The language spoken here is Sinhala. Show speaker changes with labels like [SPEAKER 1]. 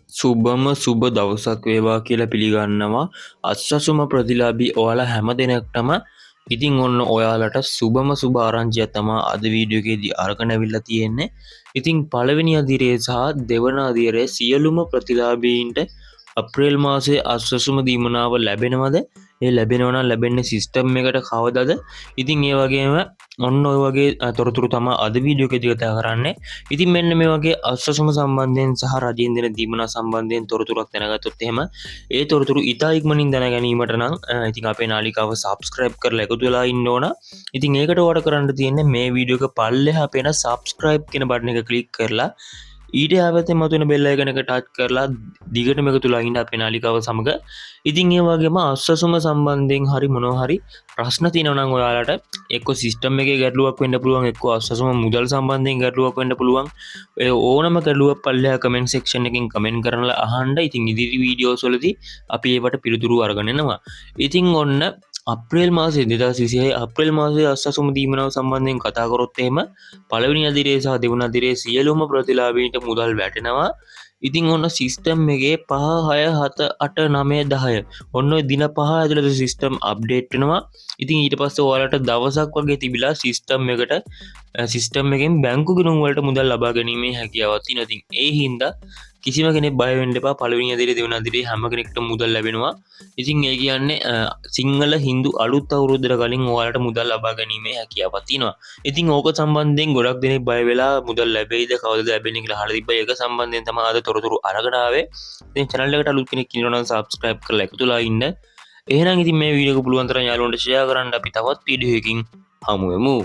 [SPEAKER 1] සුබම සුබ දවසක් වේවා කියලා පිළිගන්නවා. අස්සසුම ප්‍රතිලාභී ඔයාලා හැම දෙනෙක්ටම. ඉතින් ඔන්න ඔයාලට සුබම සුබ ආරංචියක් තමා අද වීඩියෝ එකේදී අරගෙන අවිල්ලා තියෙන්නේ. ඉතින් පළවෙනි අදියරේ සහ දෙවන අදියරේ සියලුම ප්‍රතිලාභීන්ට අප්‍රේල් මාසයේ අස්සසුම දීමනාව ලැබෙනවද? ඒ ලැබෙනවා නම් ලැබෙන්නේ සිස්ටම් එකට කවදද? ඉතින් ඒ වගේම ඔන්න ඔය වගේ තොරතුරු තමා අද වීඩියෝ එකේදී කතා කරන්නේ. ඉතින් මෙන්න මේ වගේ අස්සසුම සම්බන්ධයෙන් සහ රජයෙන් දෙන දීමනා සම්බන්ධයෙන් තොරතුරක් දැනගත්තොත් එහෙම ඒ තොරතුරු ඉතා ඉක්මනින් දැන ගැනීමට නම් ඉතින් අපේ නාලිකාව subscribe කරලා එකතු වෙලා ඉන්න ඕන. ඉතින් ඒකට ඔයාලට කරන්න තියෙන්නේ මේ වීඩියෝ එක පල්ලෙහා පේන subscribe කියන බටන් එක ක්ලික් කරලා ඊට ආවතේ මතුවෙන බෙල් අයිකන් එක ටච් කරලා දිගටම එකතුලා ඉන්න අපේ නාලිකාව සමග. ඉතින් ඒ වගේම අස්සසුම සම්බන්ධයෙන් හරි මොනවා හරි ප්‍රශ්න තියෙනවා නම් ඔයාලට එක්ක සිස්ටම් එකේ ගැටලුවක් වෙන්න පුළුවන්, එක්ක අස්සසුම මුදල් සම්බන්ධයෙන් ගැටලුවක් වෙන්න පුළුවන්. ඔය ඕනම ගැටලුවක් පල්ලෙහා කමෙන්ට් සෙක්ෂන් එකකින් කමෙන්ට් කරලා අහන්න. ඉතින් ඉදිරි වීඩියෝස් වලදී අපි ඒවට පිළිතුරු අරගෙන එනවා. ඉතින් ඔන්න අප්‍රේල් මාසයේ 2026 අප්‍රේල් මාසයේ අස්සසුම දීමනාව සම්බන්ධයෙන් කතා කරොත් එහෙම පළවෙනි අදියරේ සහ දෙවන අදියරේ සියලුම ප්‍රතිලාභීන්ට මුදල් වැටෙනවා. ඉතින් ඔන්න සිස්ටම් එකේ 5 6 7 8 9 10 ඔන්න ඔය දින 5 ඇතුළත සිස්ටම් අප්ඩේට් වෙනවා. ඉතින් ඊට පස්සේ ඔයාලට දවසක් වගේ තිබිලා සිස්ටම් එකෙන් බැංකු ගිණුම් වලට මුදල් ලබා ගැනීමේ හැකියාවක් තියෙනවා. ඉතින් ඒ හින්දා කිසිම කෙනෙක් බය වෙන්න එපා. පළවෙනි අදියරේ දෙවන අදියරේ හැම කෙනෙක්ටම මුදල් ලැබෙනවා. ඉතින් ඒ කියන්නේ සිංහල හින්දු අලුත් අවුරුද්දට කලින් ඔයාලට මුදල් ලබා ගැනීමේ හැකියාවක් තියෙනවා. ඉතින් ඕක සම්බන්ධයෙන් ගොඩක් දෙනෙක් බය වෙලා මුදල් ලැබෙයිද කවදද ලැබෙන්නේ කියලා අහලා තිබ්බා. ඒක සම්බන්ධයෙන් තමයි අද තොරතුරු අරගෙන ආවේ. ඉතින් channel එකට අලුත් කෙනෙක් ඉන්නවා නම් subscribe කරලා එකතුලා ඉන්න. එහෙනම් ඉතින් මේ වීඩියෝ එක පුළුවන් තරම් යාළුවන්ට share කරන්න. අපි තවත් වීඩියෝ එකකින් හමු වෙමු.